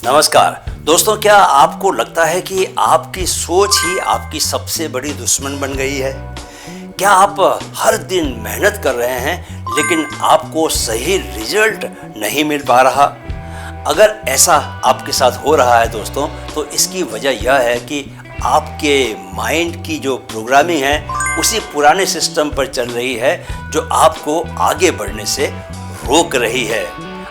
नमस्कार दोस्तों, क्या आपको लगता है कि आपकी सोच ही आपकी सबसे बड़ी दुश्मन बन गई है? क्या आप हर दिन मेहनत कर रहे हैं लेकिन आपको सही रिजल्ट नहीं मिल पा रहा? अगर ऐसा आपके साथ हो रहा है दोस्तों, तो इसकी वजह यह है कि आपके माइंड की जो प्रोग्रामिंग है उसी पुराने सिस्टम पर चल रही है जो आपको आगे बढ़ने से रोक रही है।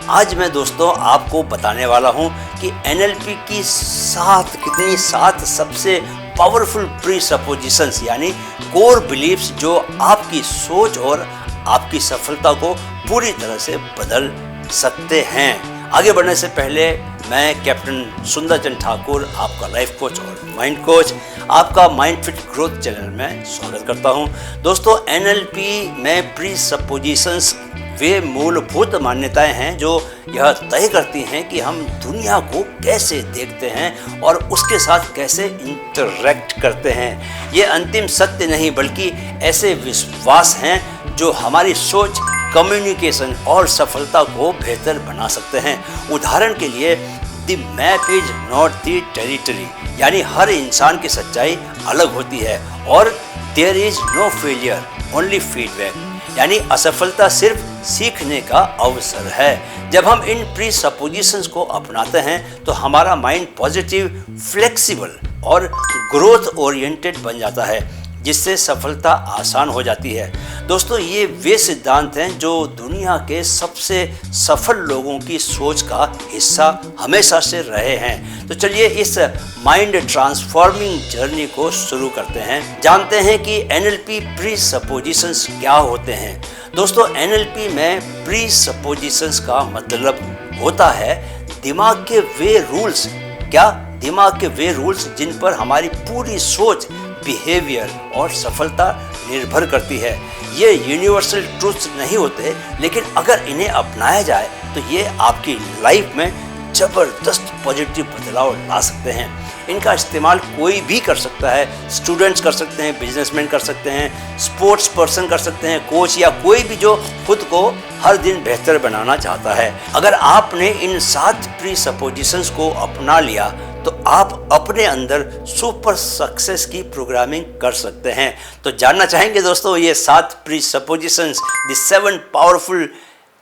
आज मैं दोस्तों आपको बताने वाला हूं कि एनएलपी की सात सबसे पावरफुल प्रीसपोजिशंस यानी कोर बिलीफ्स जो आपकी सोच और आपकी सफलता को पूरी तरह से बदल सकते हैं। आगे बढ़ने से पहले मैं कैप्टन सुंदर चंद ठाकुर, आपका लाइफ कोच और माइंड कोच, आपका माइंड फिट ग्रोथ चैनल में स्वागत करता हूं। दोस्तों, एनएलपी में प्रीसपोजिशंस वे मूलभूत मान्यताएं हैं जो यह तय करती हैं कि हम दुनिया को कैसे देखते हैं और उसके साथ कैसे इंटरैक्ट करते हैं। ये अंतिम सत्य नहीं बल्कि ऐसे विश्वास हैं जो हमारी सोच, कम्युनिकेशन और सफलता को बेहतर बना सकते हैं। उदाहरण के लिए, the map is not the territory, यानी हर इंसान की सच्चाई अलग होती है, और there is no failure only feedback, यानी असफलता सिर्फ सीखने का अवसर है। जब हम इन प्रीसपोजिशंस को अपनाते हैं तो हमारा माइंड पॉजिटिव, फ्लेक्सिबल और ग्रोथ ओरिएंटेड बन जाता है, जिससे सफलता आसान हो जाती है। दोस्तों, ये वे सिद्धांत हैं जो दुनिया के सबसे सफल लोगों की सोच का हिस्सा हमेशा से रहे हैं। तो चलिए इस माइंड ट्रांसफॉर्मिंग जर्नी को शुरू करते हैं। जानते हैं कि एनएलपी प्रीसपोजिशंस क्या होते हैं। दोस्तों, एनएलपी में प्रीसपोजिशंस का मतलब होता है दिमाग के वे रूल्स। क्या? दिमाग के वे रूल्स जिन पर हमारी पूरी सोच, बिहेवियर और सफलता निर्भर करती है। ये यूनिवर्सल ट्रूथ्स नहीं होते, लेकिन अगर इन्हें अपनाया जाए तो ये आपकी लाइफ में ज़बरदस्त पॉजिटिव बदलाव ला सकते हैं। इनका इस्तेमाल कोई भी कर सकता है। स्टूडेंट्स कर सकते हैं, बिजनेसमैन कर सकते हैं, स्पोर्ट्स पर्सन कर सकते हैं, कोच या कोई भी जो खुद को हर दिन बेहतर बनाना चाहता है। अगर आपने इन 7 प्रीसपोजिशंस को अपना लिया तो आप अपने अंदर सुपर सक्सेस की प्रोग्रामिंग कर सकते हैं। तो जानना चाहेंगे दोस्तों, ये 7 प्रीसपोजिशंस, द 7 पावरफुल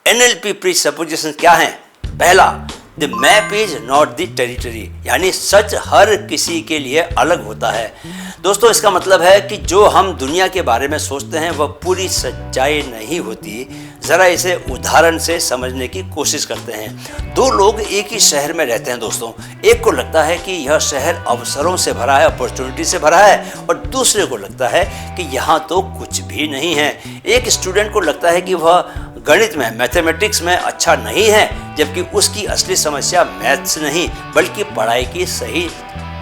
एनएलपी प्रीसपोजिशंस क्या हैं? पहला, the map is not the territory, यानी सच हर किसी के लिए अलग होता है। दोस्तों, इसका मतलब है कि जो हम दुनिया के बारे में सोचते हैं वह पूरी सच्चाई नहीं होती। ज़रा इसे उदाहरण से समझने की कोशिश करते हैं। 2 लोग एक ही शहर में रहते हैं दोस्तों। एक को लगता है कि यह शहर अवसरों से भरा है, अपॉर्चुनिटी से भरा है, और दूसरे को लगता है कि यहाँ तो कुछ भी नहीं है। एक स्टूडेंट को लगता है कि वह गणित में, मैथमेटिक्स में अच्छा नहीं है, जबकि उसकी असली समस्या मैथ्स नहीं बल्कि पढ़ाई की सही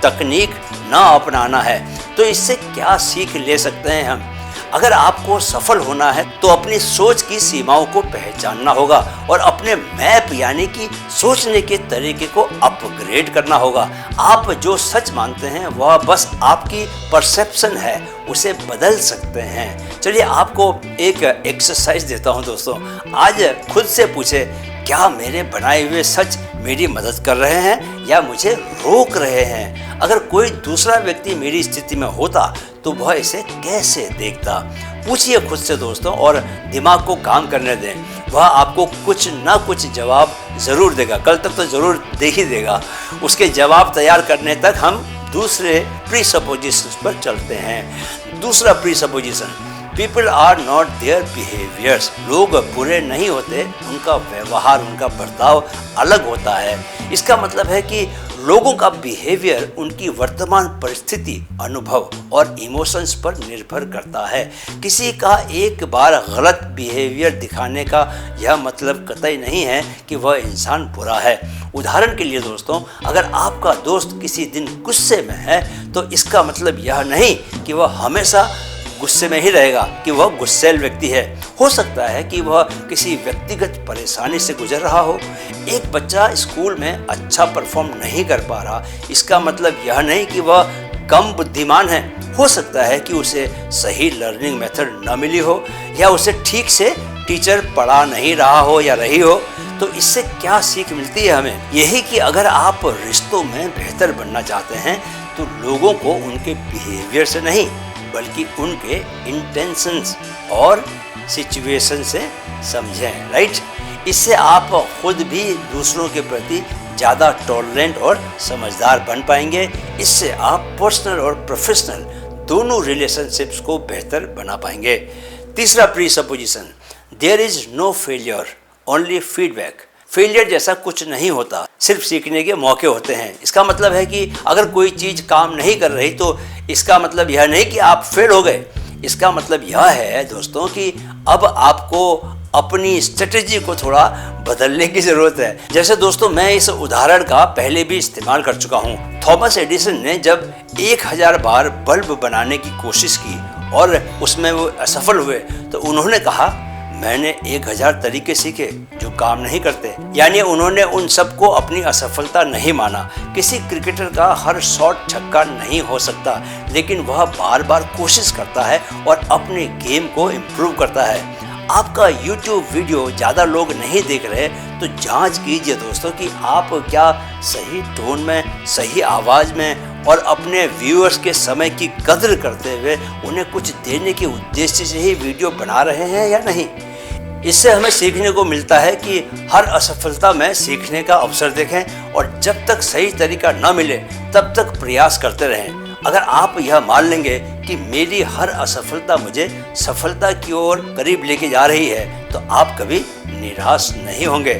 तकनीक ना अपनाना है। तो इससे क्या सीख ले सकते हैं हम? अगर आपको सफल होना है तो अपनी सोच की सीमाओं को पहचानना होगा और अपने मैप यानी कि सोचने के तरीके को अपग्रेड करना होगा। आप जो सच मानते हैं वह बस आपकी परसेप्शन है, उसे बदल सकते हैं। चलिए आपको एक एक्सरसाइज देता हूं दोस्तों। आज खुद से पूछे, क्या मेरे बनाए हुए सच मेरी मदद कर रहे हैं या मुझे रोक रहे हैं? अगर कोई दूसरा व्यक्ति मेरी स्थिति में होता तो वह इसे कैसे देखता? पूछिए खुद से दोस्तों और दिमाग को काम करने दें। वह आपको कुछ ना कुछ जवाब ज़रूर देगा, कल तक तो ज़रूर दे ही देगा। उसके जवाब तैयार करने तक हम दूसरे प्रीसपोजिशंस पर चलते हैं। दूसरा presupposition, people are not their behaviours. लोग बुरे नहीं होते, उनका व्यवहार, उनका बर्ताव अलग होता है। इसका मतलब है कि लोगों का बिहेवियर उनकी वर्तमान परिस्थिति, अनुभव और इमोशंस पर निर्भर करता है। किसी का एक बार गलत बिहेवियर दिखाने का यह मतलब कतई नहीं है कि वह इंसान बुरा है। उदाहरण के लिए दोस्तों, अगर आपका दोस्त किसी दिन गुस्से में है तो इसका मतलब यह नहीं कि वह हमेशा गुस्से में ही रहेगा, कि वह गुस्सैल व्यक्ति है। हो सकता है कि वह किसी व्यक्तिगत परेशानी से गुजर रहा हो। एक बच्चा स्कूल में अच्छा परफॉर्म नहीं कर पा रहा, इसका मतलब यह नहीं कि वह कम बुद्धिमान है। हो सकता है कि उसे सही लर्निंग मेथड न मिली हो या उसे ठीक से टीचर पढ़ा नहीं रहा हो या रही हो, तो इससे क्या सीख मिलती है हमें? यही कि अगर आप रिश्तों में बेहतर बनना चाहते हैं तो लोगों को उनके बिहेवियर से नहीं बल्कि उनके इंटेंशंस और सिचुएशन से समझें, राइट? इससे आप खुद भी दूसरों के प्रति ज़्यादा टॉलरेंट और समझदार बन पाएंगे। इससे आप पर्सनल और प्रोफेशनल दोनों रिलेशनशिप्स को बेहतर बना पाएंगे। तीसरा presupposition, there is no failure only feedback. Failure जैसा कुछ नहीं होता, सिर्फ सीखने के मौके होते हैं। इसका मतलब है कि अगर कोई चीज़ काम नहीं कर रही तो इसका मतलब यह नहीं कि आप फेल हो गए। इसका मतलब यह है दोस्तों कि अब आपको अपनी स्ट्रेटेजी को थोड़ा बदलने की ज़रूरत है। जैसे दोस्तों मैं इस उदाहरण का पहले भी इस्तेमाल कर चुका हूँ। थॉमस एडिसन ने जब 1000 बार बल्ब बनाने की कोशिश की और उसमें वो असफल हुए तो उन्होंने कहा, मैंने 1000 तरीके सीखे जो काम नहीं करते। यानी उन्होंने उन सबको अपनी असफलता नहीं माना। किसी क्रिकेटर का हर शॉट छक्का नहीं हो सकता, लेकिन वह बार बार कोशिश करता है और अपने गेम को इम्प्रूव करता है। आपका YouTube वीडियो ज़्यादा लोग नहीं देख रहे तो जांच कीजिए दोस्तों कि आप क्या सही टोन में, सही आवाज़ में और अपने व्यूअर्स के समय की कदर करते हुए उन्हें कुछ देने के उद्देश्य से ही वीडियो बना रहे हैं या नहीं। इससे हमें सीखने को मिलता है कि हर असफलता में सीखने का अवसर देखें और जब तक सही तरीका न मिले तब तक प्रयास करते रहें। अगर आप यह मान लेंगे कि मेरी हर असफलता मुझे सफलता की ओर करीब लेके जा रही है तो आप कभी निराश नहीं होंगे।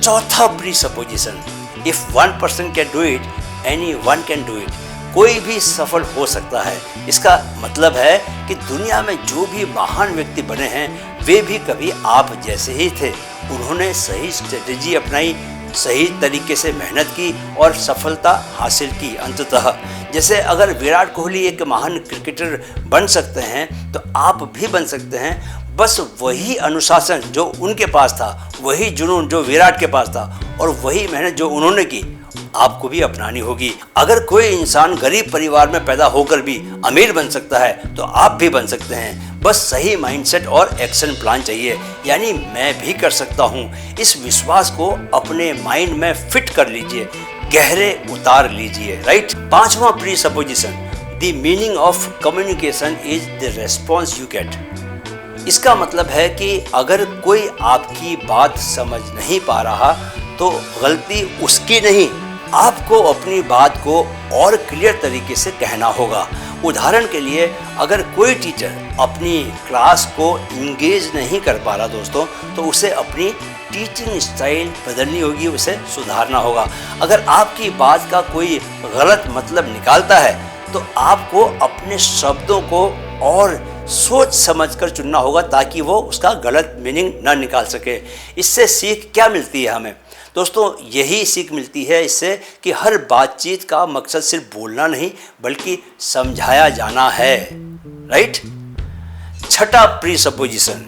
चौथा pre supposition, if one person can do it any one can do it. कोई भी सफल हो सकता है। इसका मतलब है कि दुनिया में जो भी महान व्यक्ति बने हैं वे भी कभी आप जैसे ही थे। उन्होंने सही स्ट्रेटेजी अपनाई, सही तरीके से मेहनत की और सफलता हासिल की अंततः। जैसे अगर विराट कोहली एक महान क्रिकेटर बन सकते हैं तो आप भी बन सकते हैं। बस वही अनुशासन जो उनके पास था, वही जुनून जो विराट के पास था और वही मेहनत जो उन्होंने की आपको भी अपनानी होगी। अगर कोई इंसान गरीब परिवार में पैदा होकर भी अमीर बन सकता है तो आप भी बन सकते हैं। बस सही माइंडसेट और एक्शन प्लान चाहिए। यानी मैं भी कर सकता हूँ, इस विश्वास को अपने माइंड में फिट कर लीजिए, गहरे उतार लीजिए, राइट? पांचवा pre supposition, the meaning of communication is the response you gate. इसका मतलब है कि अगर कोई आपकी बात समझ नहीं पा रहा तो गलती उसकी नहीं, आपको अपनी बात को और क्लियर तरीके से कहना होगा। उदाहरण के लिए अगर कोई टीचर अपनी क्लास को इंगेज नहीं कर पा रहा दोस्तों तो उसे अपनी टीचिंग स्टाइल बदलनी होगी, उसे सुधारना होगा। अगर आपकी बात का कोई गलत मतलब निकालता है तो आपको अपने शब्दों को और सोच समझकर चुनना होगा ताकि वो उसका गलत मीनिंग ना निकाल सके। इससे सीख क्या मिलती है हमें दोस्तों? यही सीख मिलती है इससे कि हर बातचीत का मकसद सिर्फ बोलना नहीं बल्कि समझाया जाना है, राइट? छठा presupposition,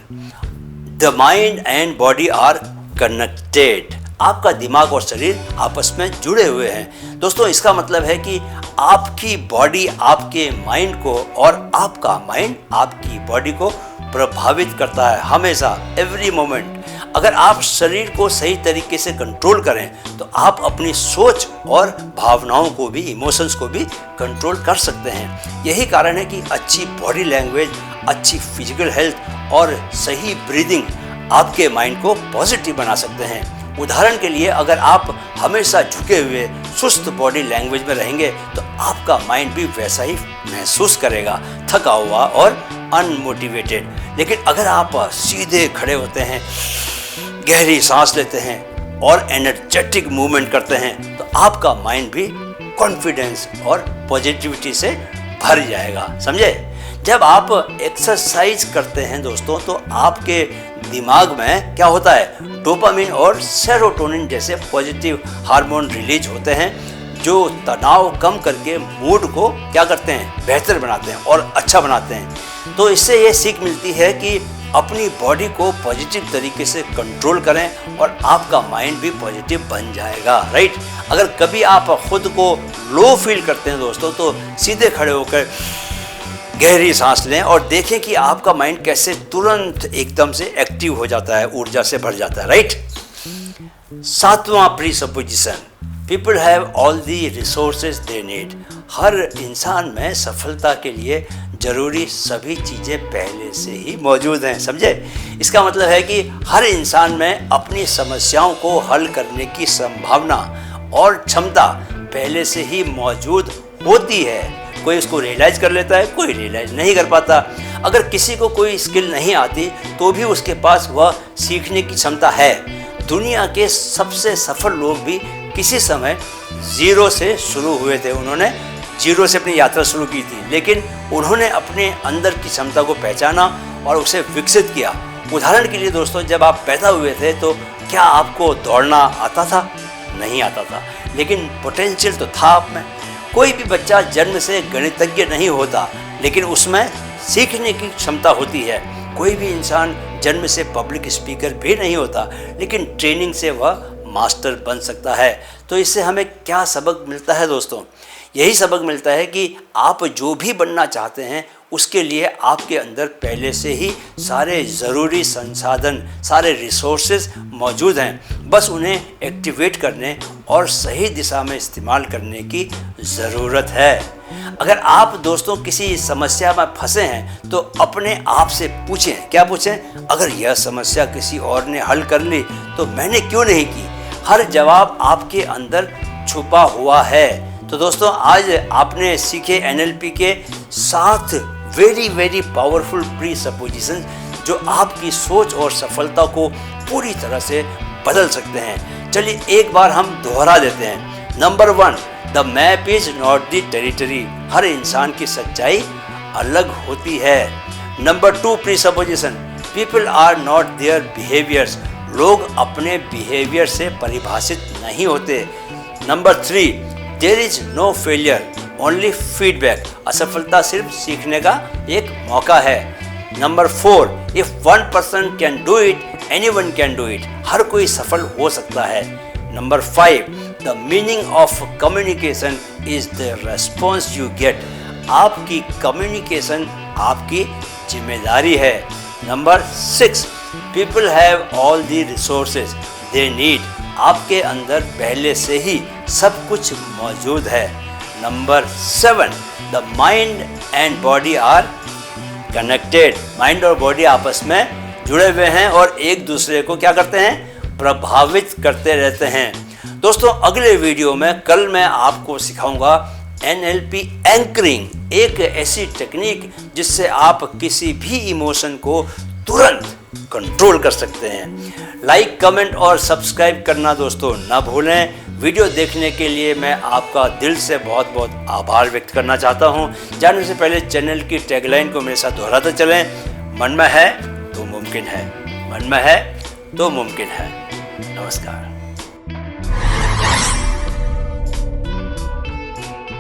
the mind and body are connected. आपका दिमाग और शरीर आपस में जुड़े हुए हैं दोस्तों। इसका मतलब है कि आपकी बॉडी आपके माइंड को और आपका माइंड आपकी बॉडी को प्रभावित करता है हमेशा, एवरी मोमेंट। अगर आप शरीर को सही तरीके से कंट्रोल करें तो आप अपनी सोच और भावनाओं को भी, इमोशंस को भी कंट्रोल कर सकते हैं। यही कारण है कि अच्छी बॉडी लैंग्वेज, अच्छी फिजिकल हेल्थ और सही ब्रीदिंग आपके माइंड को पॉजिटिव बना सकते हैं। उदाहरण के लिए अगर आप हमेशा झुके हुए सुस्त बॉडी लैंग्वेज में रहेंगे तो आपका माइंड भी वैसा ही महसूस करेगा, थका हुआ और अनमोटिवेटेड। लेकिन अगर आप सीधे खड़े होते हैं, गहरी सांस लेते हैं और एनर्जेटिक मूवमेंट करते हैं तो आपका माइंड भी कॉन्फिडेंस और पॉजिटिविटी से भर जाएगा, समझे? जब आप एक्सरसाइज करते हैं दोस्तों तो आपके दिमाग में क्या होता है, डोपामिन और सेरोटोनिन जैसे पॉजिटिव हार्मोन रिलीज होते हैं जो तनाव कम करके मूड को क्या करते हैं, बेहतर बनाते हैं और अच्छा बनाते हैं। तो इससे ये सीख मिलती है कि अपनी बॉडी को पॉजिटिव तरीके से कंट्रोल करें और आपका माइंड भी पॉजिटिव बन जाएगा, राइट? अगर कभी आप खुद को लो फील करते हैं दोस्तों तो सीधे खड़े होकर गहरी सांस लें और देखें कि आपका माइंड कैसे तुरंत एकदम से एक्टिव हो जाता है, ऊर्जा से भर जाता है, राइट। सातवां presupposition, people have all the resources they need. हर इंसान में सफलता के लिए जरूरी सभी चीज़ें पहले से ही मौजूद हैं, समझे। इसका मतलब है कि हर इंसान में अपनी समस्याओं को हल करने की संभावना और क्षमता पहले से ही मौजूद होती है। कोई उसको रियलाइज कर लेता है, कोई रियलाइज नहीं कर पाता। अगर किसी को कोई स्किल नहीं आती तो भी उसके पास वह सीखने की क्षमता है। दुनिया के सबसे सफल लोग भी किसी समय जीरो से शुरू हुए थे। उन्होंने जीरो से अपनी यात्रा शुरू की थी, लेकिन उन्होंने अपने अंदर की क्षमता को पहचाना और उसे विकसित किया। उदाहरण के लिए दोस्तों, जब आप पैदा हुए थे तो क्या आपको दौड़ना आता था? नहीं आता था, लेकिन पोटेंशियल तो था आप में। कोई भी बच्चा जन्म से गणितज्ञ नहीं होता, लेकिन उसमें सीखने की क्षमता होती है। कोई भी इंसान जन्म से पब्लिक स्पीकर भी नहीं होता, लेकिन ट्रेनिंग से वह मास्टर बन सकता है। तो इससे हमें क्या सबक मिलता है दोस्तों? यही सबक मिलता है कि आप जो भी बनना चाहते हैं उसके लिए आपके अंदर पहले से ही सारे ज़रूरी संसाधन, सारे रिसोर्सेज मौजूद हैं। बस उन्हें एक्टिवेट करने और सही दिशा में इस्तेमाल करने की ज़रूरत है। अगर आप दोस्तों किसी समस्या में फंसे हैं तो अपने आप से पूछें, क्या पूछें? अगर यह समस्या किसी और ने हल कर ली तो मैंने क्यों नहीं की? हर जवाब आपके अंदर छुपा हुआ है। तो दोस्तों, आज आपने सीखे NLP के 7 वेरी पावरफुल प्री सपोजिशन जो आपकी सोच और सफलता को पूरी तरह से बदल सकते हैं। चलिए एक बार हम दोहरा देते हैं। Number 1, the map is not the territory. हर इंसान की सच्चाई अलग होती है। Number 2 presupposition, people are not their behaviours. लोग अपने बिहेवियर से परिभाषित नहीं होते। Number 3, there is no failure, only feedback. असफलता सिर्फ सीखने का एक मौका है। Number 4, if one person can do it, anyone can do it. हर कोई सफल हो सकता है। Number 5, the meaning of communication is the response you get. आपकी कम्युनिकेशन आपकी जिम्मेदारी है। Number 6, people have all the resources they need. आपके अंदर पहले से ही सब कुछ मौजूद है। Number 7, the mind and body are connected. Mind और बॉडी आपस में जुड़े हुए हैं और एक दूसरे को क्या करते हैं? प्रभावित करते रहते हैं। दोस्तों, अगले वीडियो में कल मैं आपको सिखाऊंगा NLP एंकरिंग, एक ऐसी टेक्निक जिससे आप किसी भी इमोशन को तुरंत कंट्रोल कर सकते हैं। लाइक, कमेंट और सब्सक्राइब करना दोस्तों ना भूलें। वीडियो देखने के लिए मैं आपका दिल से बहुत बहुत आभार व्यक्त करना चाहता हूं। जाने से पहले चैनल की टैगलाइन को मेरे साथ दोहराते चलें, मन में है तो मुमकिन है, मन में है तो मुमकिन है। नमस्कार।